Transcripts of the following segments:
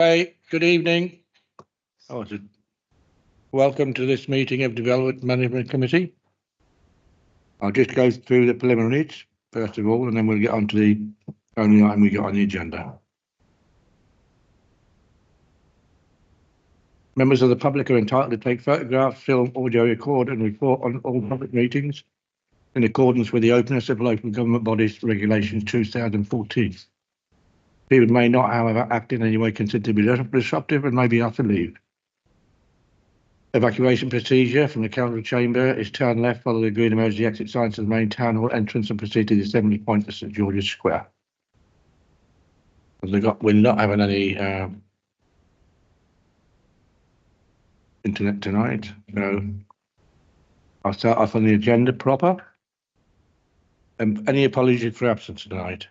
Hey, good evening. Welcome to this meeting of Development Management Committee. I'll just go through the preliminaries first of all, and then we'll get on to the only item we got on the agenda. Members of the public are entitled to take photographs, film, audio, record and report on all public meetings in accordance with the Openness of Local Government Bodies Regulations 2014. People may not, however, act in any way considered to be disruptive and may be asked to leave. Evacuation procedure from the council chamber is turn left, follow the green emergency exit signs to the main town hall entrance and proceed to the assembly point at St George's Square. We're not having any internet tonight, so I'll start off on the agenda proper. Any apologies for absence tonight?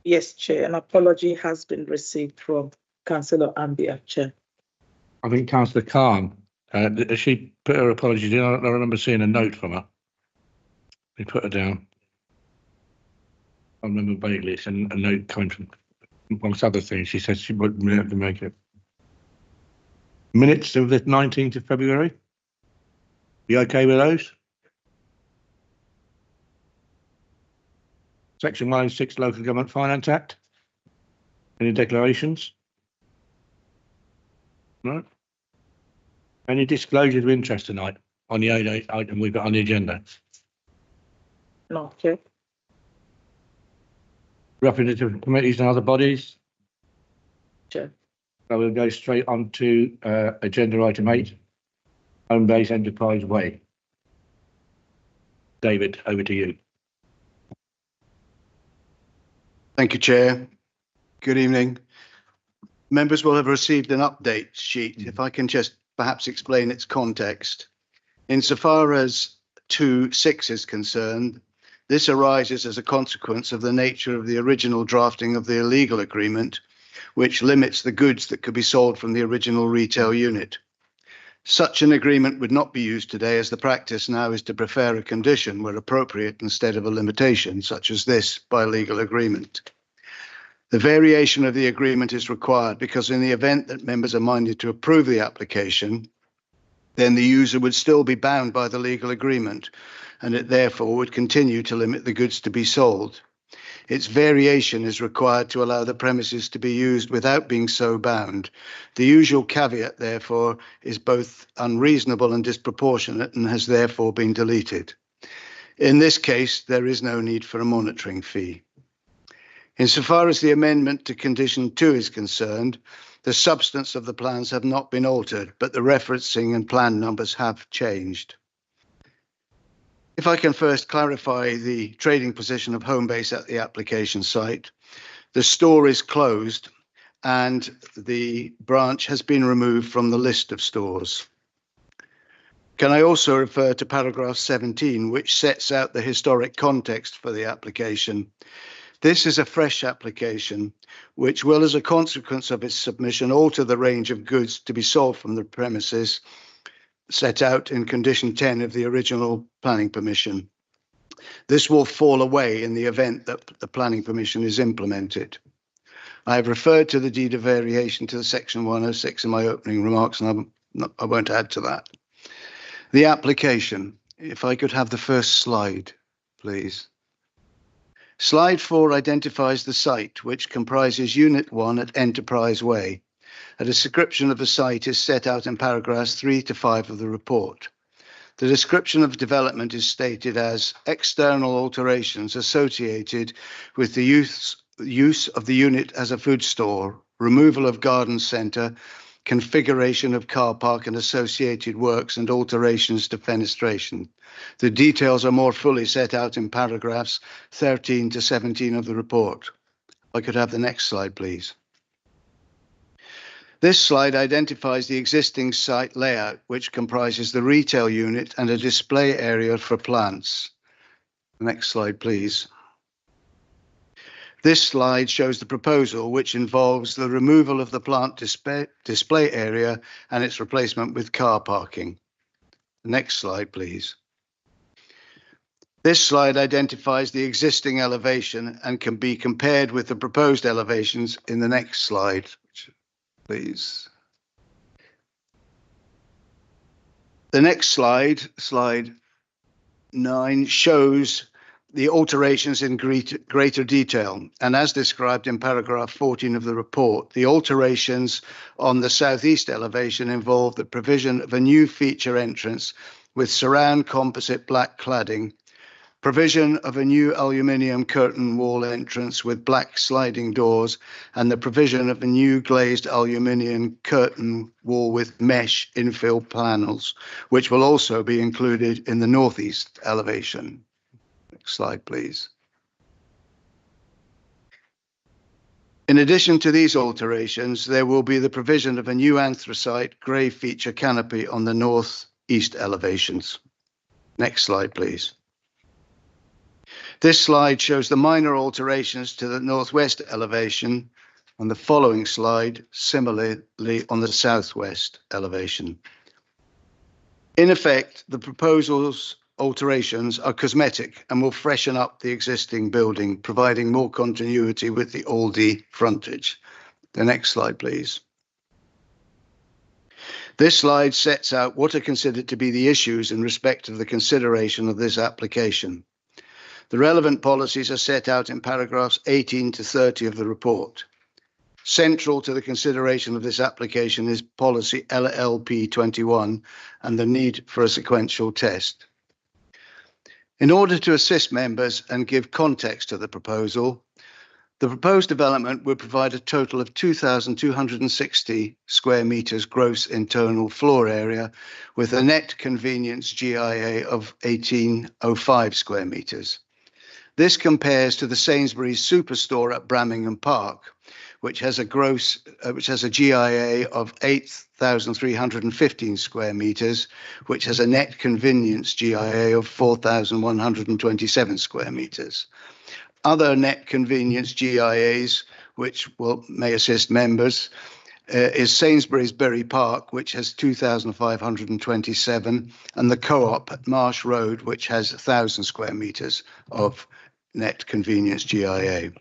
Yes, Chair. An apology has been received from Councillor Ambia, Chair. I think Councillor Khan, she put her apologies in. I remember seeing a note from her. We put her down. I remember vaguely seeing a note coming from, amongst other things, she said she wouldn't be able to make it. Minutes of the 19th of February. You okay with those? Section 106 Local Government Finance Act. Any declarations? No. Any disclosures of interest tonight on the item we've got on the agenda? No, Chair. Representative committees and other bodies? Chair. So we'll go straight on to agenda item 8, Home-Based Enterprise Way. David, over to you. Thank you, Chair. Good evening. Members will have received an update sheet. If I can just perhaps explain its context. Insofar as 2.6 is concerned, this arises as a consequence of the nature of the original drafting of the illegal agreement, which limits the goods that could be sold from the original retail unit. Such an agreement would not be used today, as the practice now is to prefer a condition where appropriate instead of a limitation, such as this by legal agreement. The variation of the agreement is required because in the event that members are minded to approve the application, then the user would still be bound by the legal agreement, and it therefore would continue to limit the goods to be sold. Its variation is required to allow the premises to be used without being so bound. The usual caveat, therefore, is both unreasonable and disproportionate and has therefore been deleted. In this case, there is no need for a monitoring fee. Insofar as the amendment to condition 2 is concerned, the substance of the plans have not been altered, but the referencing and plan numbers have changed. If I can first clarify the trading position of Homebase at the application site, the store is closed and the branch has been removed from the list of stores. Can I also refer to paragraph 17, which sets out the historic context for the application? This is a fresh application, which will, as a consequence of its submission, alter the range of goods to be sold from the premises set out in condition 10 of the original planning permission. This will fall away in the event that the planning permission is implemented. I have referred to the deed of variation to the section 106 in my opening remarks, and I won't add to that. The application, if I could have the first slide, please. Slide 4 identifies the site, which comprises Unit 1 at Enterprise Way. A description of the site is set out in paragraphs 3 to 5 of the report. The description of development is stated as external alterations associated with the use of the unit as a food store, removal of garden centre, configuration of car park and associated works, and alterations to fenestration. The details are more fully set out in paragraphs 13 to 17 of the report. If I could have the next slide, please. This slide identifies the existing site layout, which comprises the retail unit and a display area for plants. Next slide, please. This slide shows the proposal, which involves the removal of the plant display area and its replacement with car parking. Next slide, please. This slide identifies the existing elevation and can be compared with the proposed elevations in the next slide. please. The next slide, slide 9, shows the alterations in greater detail. And as described in paragraph 14 of the report, the alterations on the southeast elevation involve the provision of a new feature entrance with surround composite black cladding, provision of a new aluminium curtain wall entrance with black sliding doors, and the provision of a new glazed aluminium curtain wall with mesh infill panels, which will also be included in the northeast elevation. Next slide, please. In addition to these alterations, there will be the provision of a new anthracite grey feature canopy on the northeast elevations. Next slide, please. This slide shows the minor alterations to the northwest elevation, and the following slide similarly on the southwest elevation. In effect, the proposal's alterations are cosmetic and will freshen up the existing building, providing more continuity with the Aldi frontage. The next slide, please. This slide sets out what are considered to be the issues in respect of the consideration of this application. The relevant policies are set out in paragraphs 18 to 30 of the report. Central to the consideration of this application is policy LLP 21 and the need for a sequential test. In order to assist members and give context to the proposal, the proposed development would provide a total of 2,260 square metres gross internal floor area with a net convenience GIA of 1,805 square metres. This compares to the Sainsbury's Superstore at Brammingham Park, which has a GIA of 8,315 square metres, which has a net convenience GIA of 4,127 square metres. Other net convenience GIAs, which may assist members, is Sainsbury's Bury Park, which has 2,527, and the Co-op at Marsh Road, which has 1,000 square metres of net convenience GIA.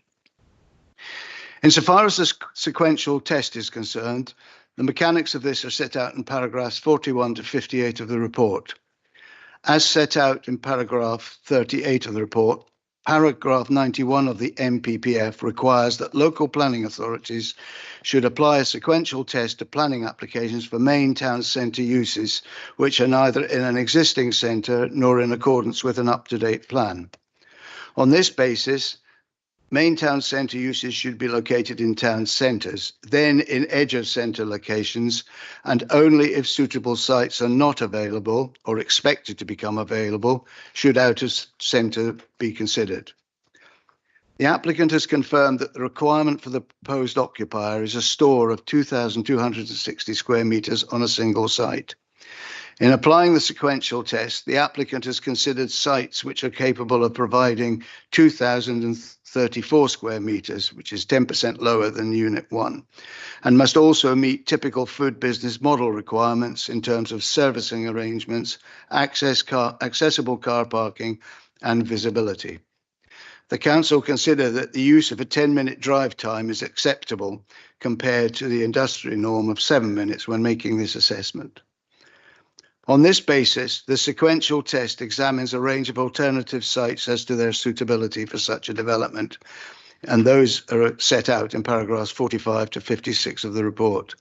Insofar as the sequential test is concerned, the mechanics of this are set out in paragraphs 41 to 58 of the report. As set out in paragraph 38 of the report, paragraph 91 of the MPPF requires that local planning authorities should apply a sequential test to planning applications for main town centre uses, which are neither in an existing centre nor in accordance with an up-to-date plan. On this basis, main town centre uses should be located in town centres, then in edge of centre locations, and only if suitable sites are not available or expected to become available should out of centre be considered. The applicant has confirmed that the requirement for the proposed occupier is a store of 2,260 square metres on a single site. In applying the sequential test, the applicant has considered sites which are capable of providing 2,034 square metres, which is 10% lower than Unit 1, and must also meet typical food business model requirements in terms of servicing arrangements, accessible car parking, and visibility. The Council consider that the use of a 10-minute drive time is acceptable compared to the industry norm of 7 minutes when making this assessment. On this basis, the sequential test examines a range of alternative sites as to their suitability for such a development, and those are set out in paragraphs 45 to 56 of the report.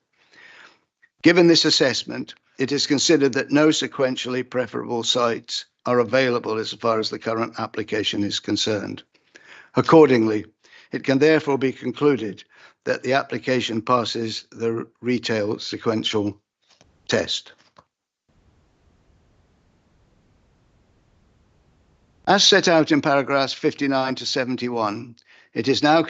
Given this assessment, it is considered that no sequentially preferable sites are available as far as the current application is concerned. Accordingly, it can therefore be concluded that the application passes the retail sequential test. As set out in paragraphs 59 to 71, it is now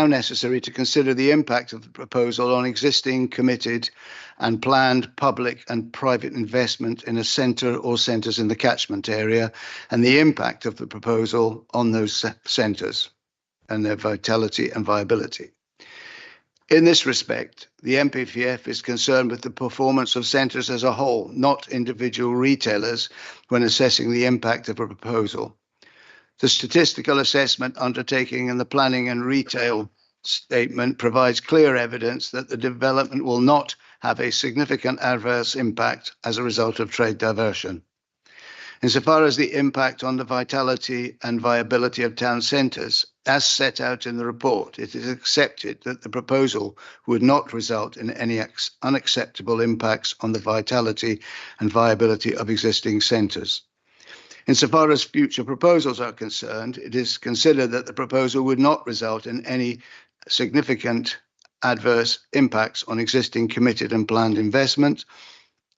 necessary to consider the impact of the proposal on existing committed and planned public and private investment in a centre or centres in the catchment area, and the impact of the proposal on those centres and their vitality and viability. In this respect, the MPPF is concerned with the performance of centres as a whole, not individual retailers, when assessing the impact of a proposal. The statistical assessment undertaking in the planning and retail statement provides clear evidence that the development will not have a significant adverse impact as a result of trade diversion. Insofar as the impact on the vitality and viability of town centres, as set out in the report, it is accepted that the proposal would not result in any unacceptable impacts on the vitality and viability of existing centres. Insofar as future proposals are concerned, it is considered that the proposal would not result in any significant adverse impacts on existing committed and planned investment,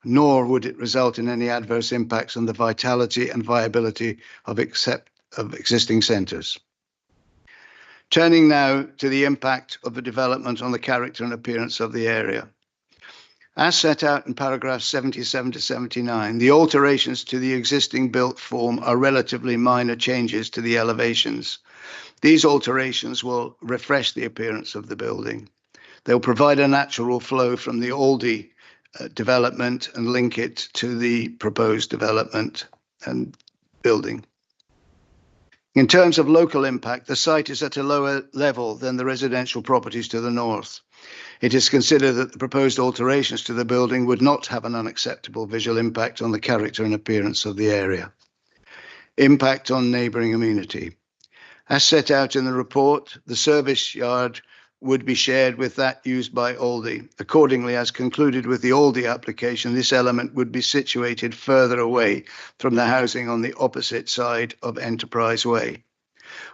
nor would it result in any adverse impacts on the vitality and viability of existing centres. Turning now to the impact of the development on the character and appearance of the area. As set out in paragraphs 77 to 79, the alterations to the existing built form are relatively minor changes to the elevations. These alterations will refresh the appearance of the building. They'll provide a natural flow from the Aldi development and link it to the proposed development and building. In terms of local impact, the site is at a lower level than the residential properties to the north. It is considered that the proposed alterations to the building would not have an unacceptable visual impact on the character and appearance of the area. Impact on neighbouring amenity. As set out in the report, the service yard would be shared with that used by Aldi. Accordingly, as concluded with the Aldi application, this element would be situated further away from the housing on the opposite side of Enterprise Way.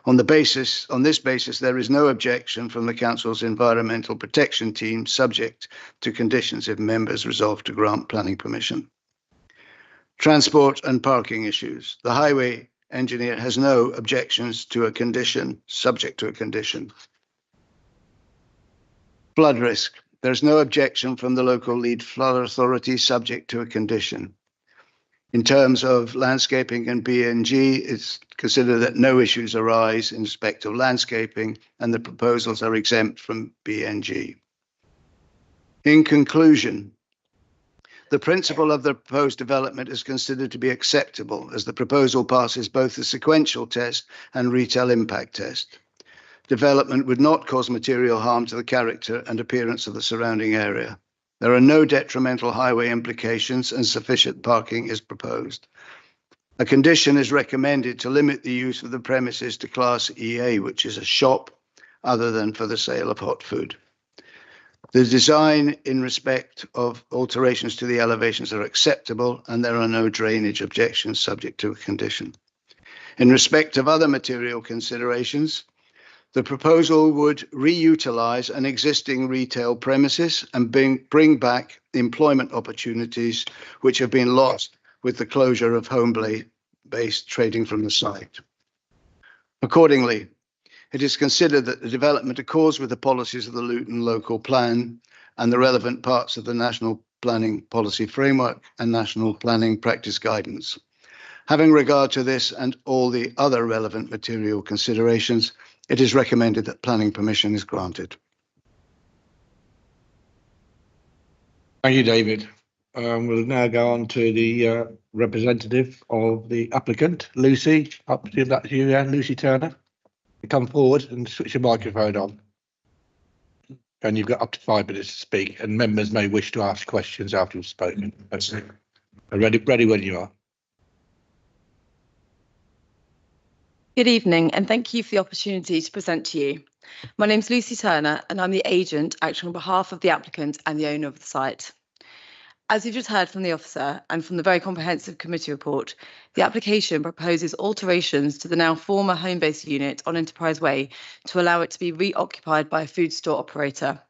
On this basis, there is no objection from the Council's Environmental Protection Team, subject to conditions if members resolve to grant planning permission. Transport and parking issues. The highway engineer has no objections to a condition, subject to a condition. Flood risk. There's no objection from the local lead flood authority, subject to a condition. In terms of landscaping and BNG, it's considered that no issues arise in respect of landscaping and the proposals are exempt from BNG. In conclusion, the principle of the proposed development is considered to be acceptable as the proposal passes both the sequential test and retail impact test. Development would not cause material harm to the character and appearance of the surrounding area. There are no detrimental highway implications and sufficient parking is proposed. A condition is recommended to limit the use of the premises to Class EA, which is a shop other than for the sale of hot food. The design in respect of alterations to the elevations are acceptable and there are no drainage objections subject to a condition. In respect of other material considerations, the proposal would reutilize an existing retail premises and bring back employment opportunities which have been lost with the closure of home-based trading from the site. Accordingly, it is considered that the development accords with the policies of the Luton Local Plan and the relevant parts of the National Planning Policy Framework and National Planning Practice Guidance. Having regard to this and all the other relevant material considerations, it is recommended that planning permission is granted. Thank you, David. We'll now go on to the representative of the applicant, Lucy. Up to that to you, Lucy Turner. Come forward and switch your microphone on. And you've got up to 5 minutes to speak, and members may wish to ask questions after you've spoken. That's it. Ready when you are. Good evening, and thank you for the opportunity to present to you. My name's Lucy Turner, and I'm the agent acting on behalf of the applicant and the owner of the site. As you've just heard from the officer and from the very comprehensive committee report, the application proposes alterations to the now former home-based unit on Enterprise Way to allow it to be reoccupied by a food store operator.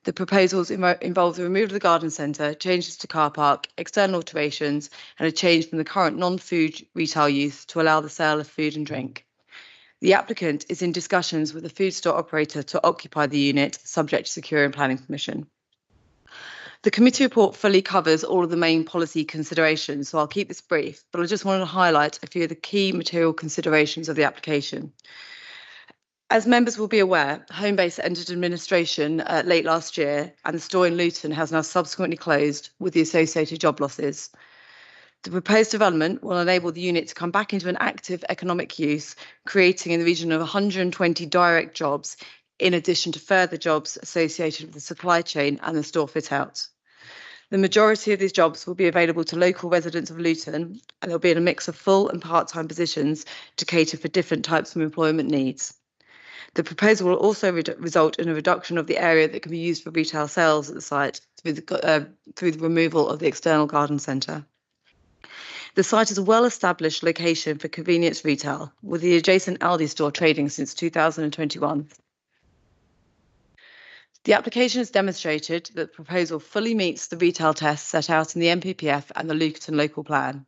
The proposals involve the removal of the garden centre, changes to car park, external alterations, and a change from the current non-food retail use to allow the sale of food and drink. The applicant is in discussions with the food store operator to occupy the unit, subject to securing planning permission. The committee report fully covers all of the main policy considerations, so I'll keep this brief, but I just wanted to highlight a few of the key material considerations of the application. As members will be aware, Homebase entered administration late last year, and the store in Luton has now subsequently closed with the associated job losses. The proposed development will enable the unit to come back into an active economic use, creating in the region of 120 direct jobs in addition to further jobs associated with the supply chain and the store fit-out. The majority of these jobs will be available to local residents of Luton, and they'll be in a mix of full and part-time positions to cater for different types of employment needs. The proposal will also result in a reduction of the area that can be used for retail sales at the site through the removal of the external garden centre. The site is a well-established location for convenience retail, with the adjacent Aldi store trading since 2021. The application has demonstrated that the proposal fully meets the retail tests set out in the NPPF and the Luton Local Plan.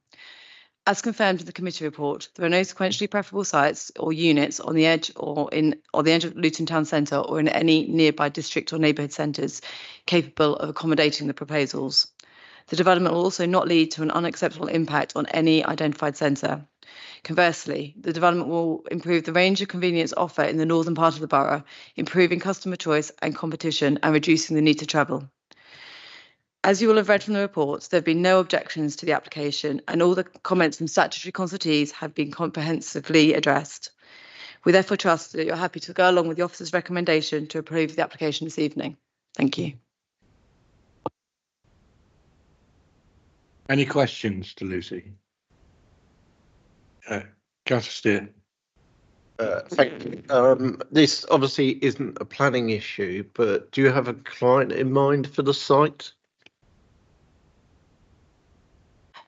As confirmed in the committee report, there are no sequentially preferable sites or units on the edge or the edge of Luton Town Centre or in any nearby district or neighbourhood centres capable of accommodating the proposals. The development will also not lead to an unacceptable impact on any identified centre. Conversely, the development will improve the range of convenience offer in the northern part of the borough, improving customer choice and competition and reducing the need to travel. As you will have read from the reports, there have been no objections to the application, and all the comments from statutory consultees have been comprehensively addressed. We therefore trust that you're happy to go along with the officer's recommendation to approve the application this evening. Thank you. Any questions to Lucy? Councillor Steer. Thank you. This obviously isn't a planning issue, but do you have a client in mind for the site?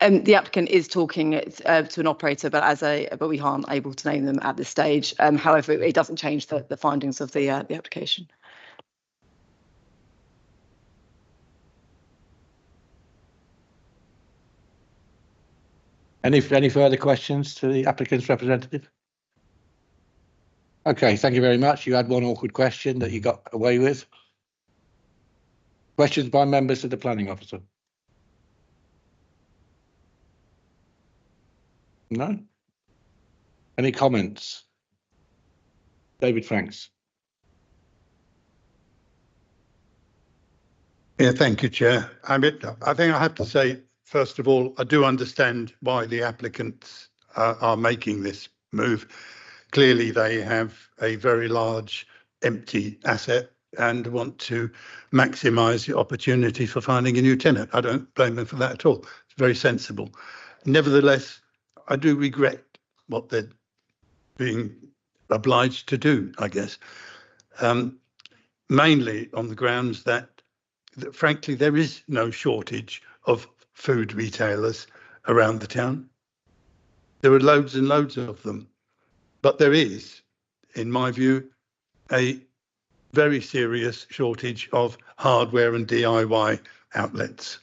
The applicant is talking to an operator, but we aren't able to name them at this stage. However, it doesn't change the findings of the application. Any further questions to the applicant's representative? Okay, thank you very much. You had one awkward question that you got away with. Questions by members of the planning officer? No? Any comments? David Franks. Yeah, thank you, Chair. I think I have to say, first of all, I do understand why the applicants are making this move. Clearly, they have a very large empty asset and want to maximise the opportunity for finding a new tenant. I don't blame them for that at all. It's very sensible. Nevertheless, I do regret what they're being obliged to do, I guess, mainly on the grounds that frankly, there is no shortage of food retailers around the town. There are loads and loads of them, but there is, in my view, a very serious shortage of hardware and DIY outlets.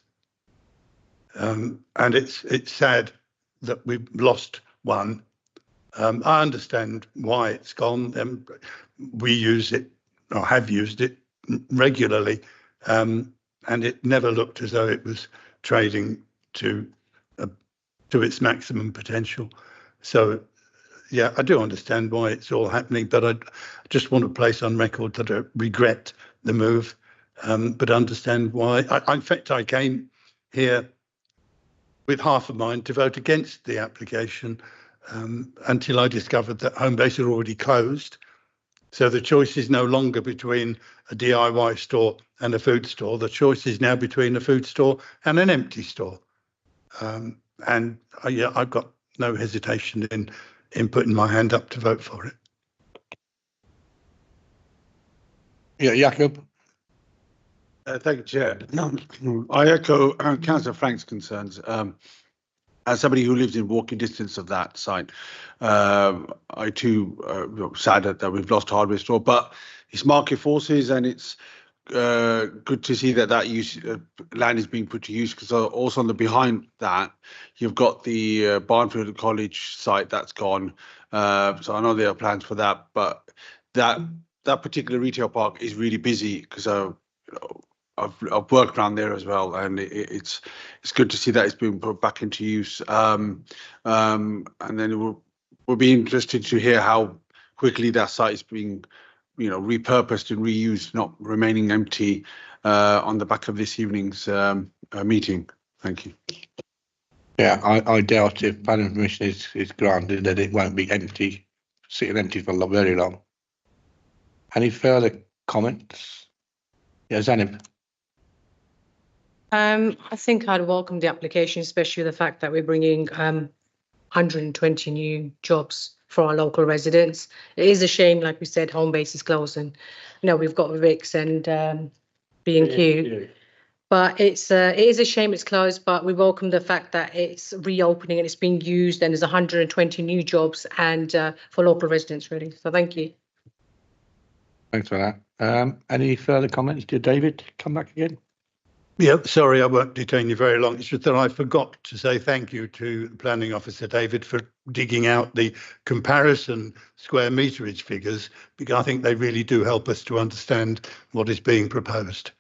And it's sad that we've lost one. I understand why it's gone. We use it, or have used it regularly, and it never looked as though it was trading to its maximum potential. So, yeah, I do understand why it's all happening, but I just want to place on record that I regret the move, but understand why. In fact, I came here with half a mind to vote against the application until I discovered that Homebase had already closed. So the choice is no longer between a DIY store and a food store. The choice is now between a food store and an empty store. Yeah, I've got no hesitation in putting my hand up to vote for it. Yeah, Jakob. Thank you, Chair. I echo Councillor Frank's concerns. As somebody who lives in walking distance of that site, I too sad that we've lost hardware store, but it's market forces, and it's good to see that land is being put to use, because also on the behind that you've got the Barnfield College site that's gone. So I know there are plans for that, but that particular retail park is really busy because I've worked around there as well, and it's good to see that it's been put back into use. And then we'll be interested to hear how quickly that site is being, repurposed and reused, not remaining empty on the back of this evening's meeting. Thank you. Yeah, I doubt if planning permission is granted that it won't be empty, sitting empty for very long. Any further comments? Yes, Zainab. I think I'd welcome the application, especially the fact that we're bringing 120 new jobs for our local residents. It is a shame, like we said, home base is closed, and we've got Vicks and B&Q. But it is a shame it's closed, but we welcome the fact that it's reopening and it's being used, and there's 120 new jobs and for local residents, really. So thank you. Thanks for that. Any further comments? Did David come back again? Yeah, sorry, I won't detain you very long. It's just that I forgot to say thank you to the Planning Officer, David, for digging out the comparison square meterage figures, because I think they really do help us to understand what is being proposed.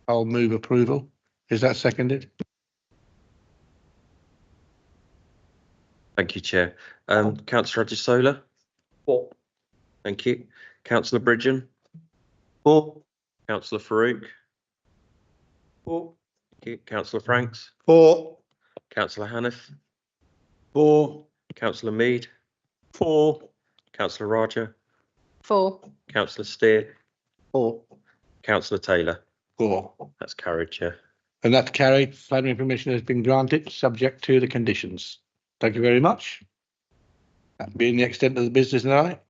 I'll move approval. Is that seconded? Thank you, Chair. Councillor Adesola? For. Thank you. Councillor Bridgen? For. Councillor Farouk? For. Thank you. Councillor Franks? For. Councillor Haniff? For. Councillor Mead? For. Councillor Raja? 4. Councillor Steer? For. Councillor Taylor? 4. That's carried, Chair. And that's carried. Planning permission has been granted, subject to the conditions. Thank you very much. That being the extent of the business tonight,